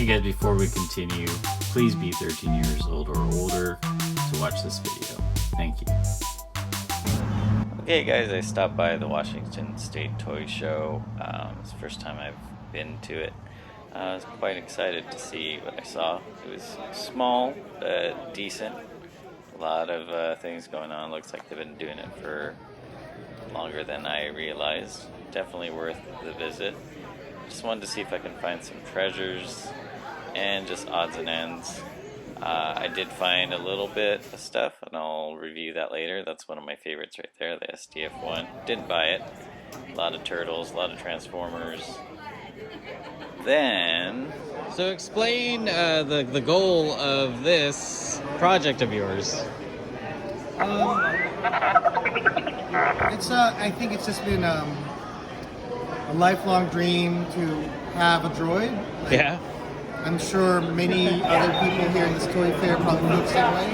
Hey guys, before we continue, please be 13 years old or older to watch this video. Thank you. Okay guys, I stopped by the Washington State Toy Show. It's the first time I've been to it. I was quite excited to see what I saw. It was small, but decent. A lot of things going on. Looks like they've been doing it for longer than I realized. Definitely worth the visit. Just wanted to see if I can find some treasures and just odds and ends. I did find a little bit of stuff, and I'll review that later. That's one of my favorites right there, the SDF one. Didn't buy it. A lot of turtles, a lot of Transformers. Then... So explain the goal of this project of yours. I think it's just been a lifelong dream to have a droid. Yeah. I'm sure many other people here in this toy fair probably feel the same way.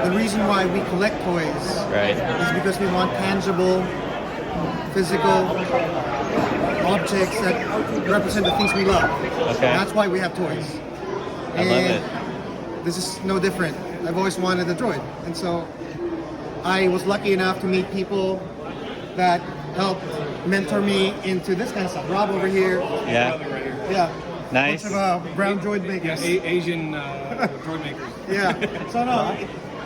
The reason why we collect toys Right. is because we want tangible, physical objects that represent the things we love. Okay. That's why we have toys. I love it. This is no different. I've always wanted a droid. And so I was lucky enough to meet people that helped mentor me into this kind of stuff. Rob over here. Yeah. Yeah. Nice. Bunch of brown droid makers. Yeah, Asian droid makers. Yeah. So no,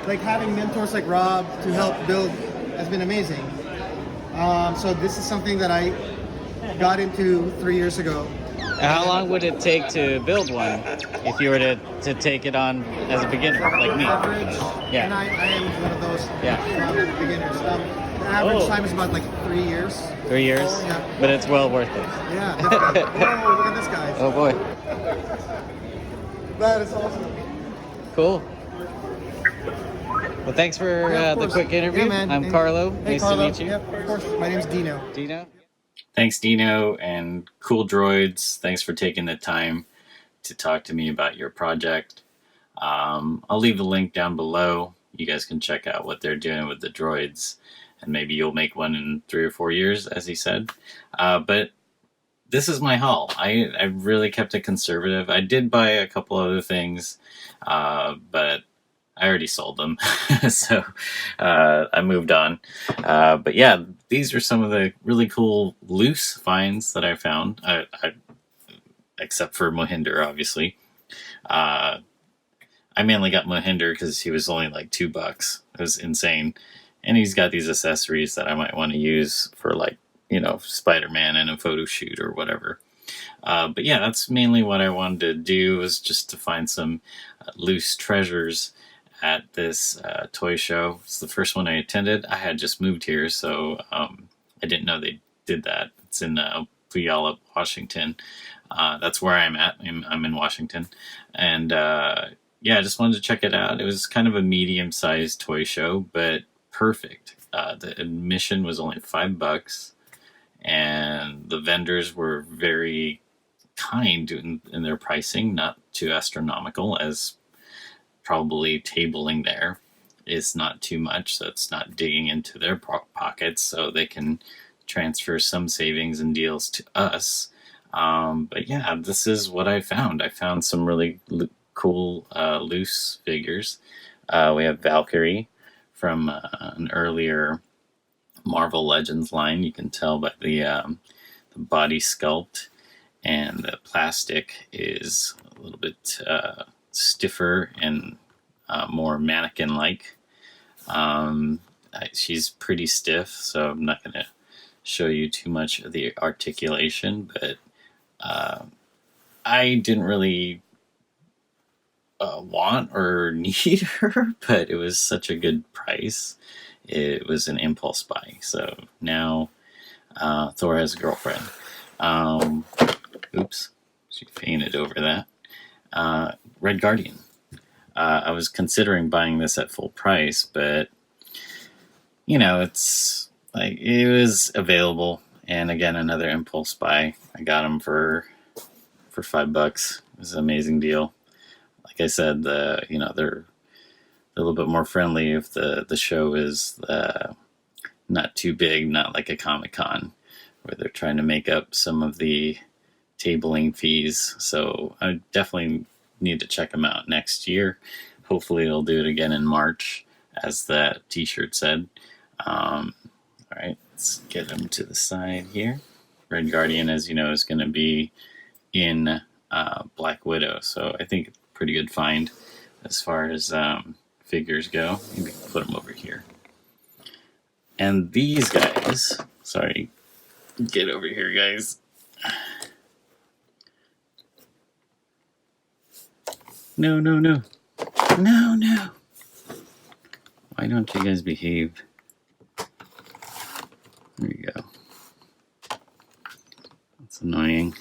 like having mentors like Rob to help build has been amazing. So this is something that I got into 3 years ago. How long would it take to build one if you were to take it on as a beginner, like me? Average. Yeah. And I am one of those beginners. The average time is about like 3 years. 3 years? Yeah. But it's well worth it. Yeah. Definitely. Whoa, look at this guy. Oh boy. That is awesome. Cool. Well, thanks for Yeah, of the course. quick interview. Yeah, man. I'm And- Carlo. Hey, Nice Carlo. to meet you. Yep, of course. My name's Dino. Dino? Thanks, Dino, and cool droids. Thanks for taking the time to talk to me about your project. I'll leave the link down below. You guys can check out what they're doing with the droids, and maybe you'll make one in 3 or 4 years, as he said. But this is my haul. I really kept it conservative. I did buy a couple other things, but I already sold them, so I moved on. But yeah, these are some of the really cool loose finds that I found, except for Mohinder, obviously. I mainly got Mohinder because he was only like $2. It was insane. And he's got these accessories that I might want to use for, like, you know, Spider-Man in a photo shoot or whatever. But yeah, that's mainly what I wanted to do, was just to find some loose treasures at this toy show. It's the first one I attended. I had just moved here, so I didn't know they did that. It's in Puyallup, Washington. That's where I'm at. I'm in Washington. And yeah, I just wanted to check it out. It was kind of a medium-sized toy show, but perfect. The admission was only $5, and the vendors were very kind in their pricing, not too astronomical, as probably tabling there is not too much, so it's not digging into their pockets, so they can transfer some savings and deals to us. But yeah, this is what I found. I found some really cool loose figures. We have Valkyrie from an earlier Marvel Legends line. You can tell by the body sculpt, and the plastic is a little bit stiffer and more mannequin-like. She's pretty stiff, so I'm not going to show you too much of the articulation, but I didn't really want or need her, but it was such a good price. It was an impulse buy, so now Thor has a girlfriend. Oops, she fainted over that. Red Guardian. I was considering buying this at full price, but you know, it's like it was available, and again, another impulse buy. I got them for $5. It was an amazing deal. Like I said, they're a little bit more friendly if the show is not too big, not like a Comic-Con where they're trying to make up some of the tabling fees. So I definitely need to check them out next year. Hopefully they'll do it again in March, as that t-shirt said. All right, let's get them to the side here. Red Guardian, as you know, is going to be in Black Widow, so I think it's a pretty good find as far as figures go. Maybe put them over here. And these guys, sorry, get over here, guys. No, no, no. No, no. Why don't you guys behave? There you go. That's annoying.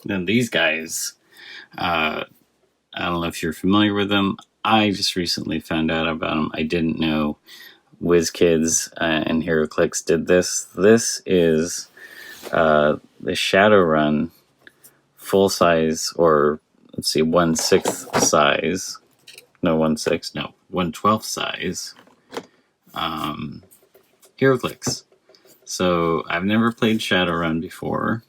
Then these guys, I don't know if you're familiar with them. I just recently found out about them. I didn't know WizKids and HeroClix did this. This is the ShadowRun full size, or let's see, 1/6 size. No, 1/6, no, 1/12 size. HeroClix. So I've never played Shadowrun before,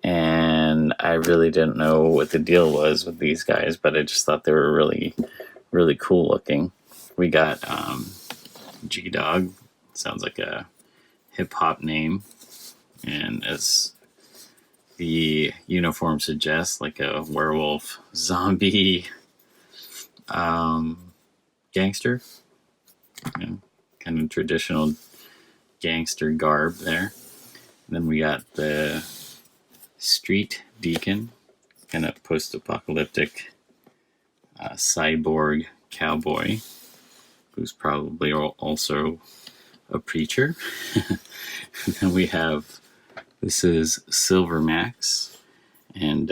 and I really didn't know what the deal was with these guys, but I just thought they were really, really cool looking. We got G-Dog, sounds like a hip-hop name, and as the uniform suggests, like a werewolf, zombie, gangster, you know, kind of traditional gangster garb there. And then we got the Street Deacon, kind of post-apocalyptic cyborg cowboy, who's probably also a preacher. And then we have, this is Silver Max, and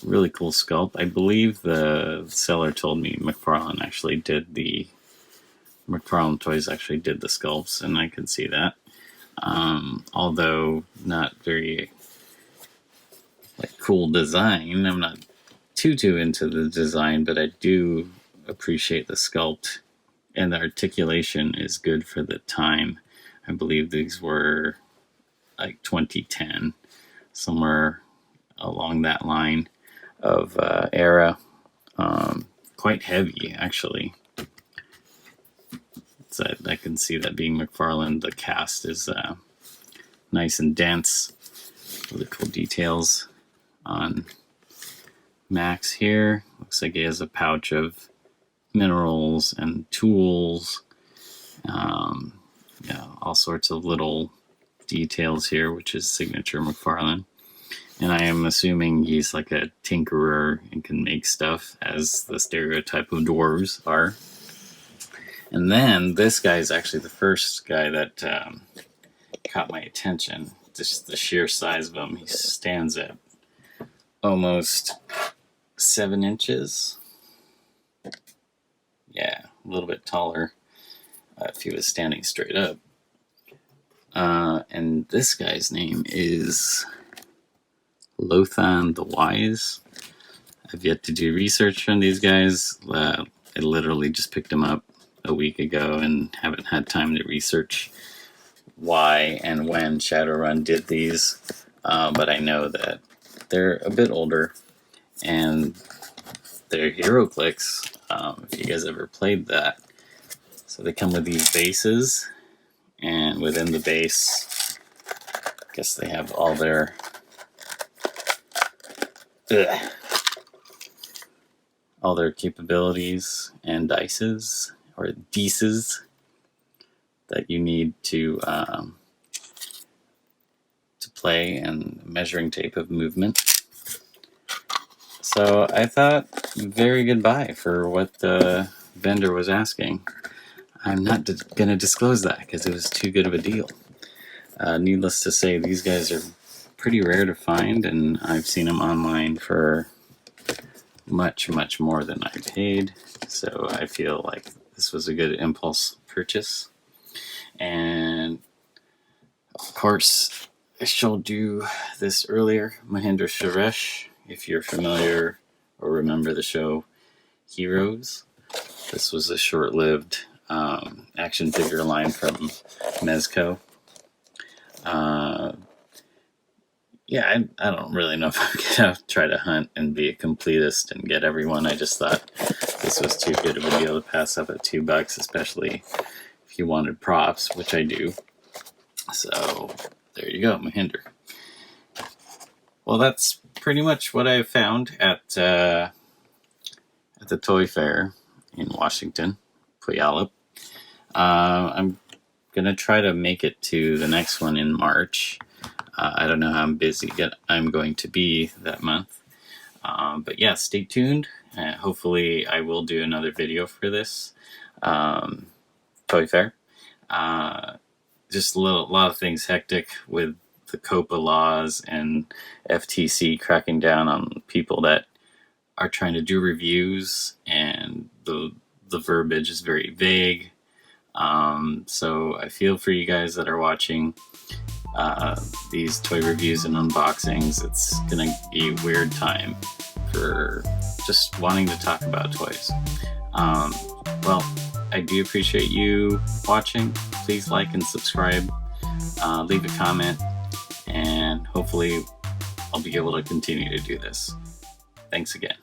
really cool sculpt. I believe the seller told me McFarlane Toys actually did the sculpts, and I can see that. Although not very cool design. I'm not too into the design, but I do appreciate the sculpt, and the articulation is good for the time. I believe these were like 2010, somewhere along that line of era. Quite heavy, actually. So I can see that being McFarlane. The cast is nice and dense. Really cool details on Max here. Looks like he has a pouch of minerals and tools. Yeah, all sorts of little details here, which is signature McFarlane. And I am assuming he's like a tinkerer and can make stuff, as the stereotype of dwarves are. And then this guy is actually the first guy that caught my attention. Just the sheer size of him. He stands at almost 7 inches. Yeah, a little bit taller if he was standing straight up. And this guy's name is Lothan the Wise. I've yet to do research on these guys. I literally just picked them up a week ago and haven't had time to research why and when Shadowrun did these. But I know that they're a bit older, and they're HeroClix, if you guys ever played that. So they come with these bases, and within the base, I guess they have all their capabilities and dices, or dices, that you need to play, and measuring tape of movement. So I thought, very good buy for what the vendor was asking. I'm not going to disclose that because it was too good of a deal. Needless to say, these guys are pretty rare to find, and I've seen them online for much, much more than I paid. So I feel like this was a good impulse purchase. And Of course, I showed you this earlier, Mahendra Suresh, if you're familiar or remember the show Heroes. This was a short-lived action figure line from Mezco. Yeah, I don't really know if I'm gonna try to hunt and be a completist and get everyone. I just thought this was too good of a deal to pass up at $2, especially if you wanted props, which I do. So there you go, Mahinder. Well, that's pretty much what I found at the toy fair in Washington, Puyallup. I'm gonna try to make it to the next one in March. I don't know how busy I'm going to be that month. But yeah, stay tuned. Hopefully I will do another video for this toy fair. Just a lot of things hectic with the COPA laws and FTC cracking down on people that are trying to do reviews, and the verbiage is very vague. So I feel for you guys that are watching these toy reviews and unboxings. It's gonna be a weird time for just wanting to talk about toys. Well, I do appreciate you watching. Please like and subscribe, leave a comment, and hopefully I'll be able to continue to do this. Thanks again.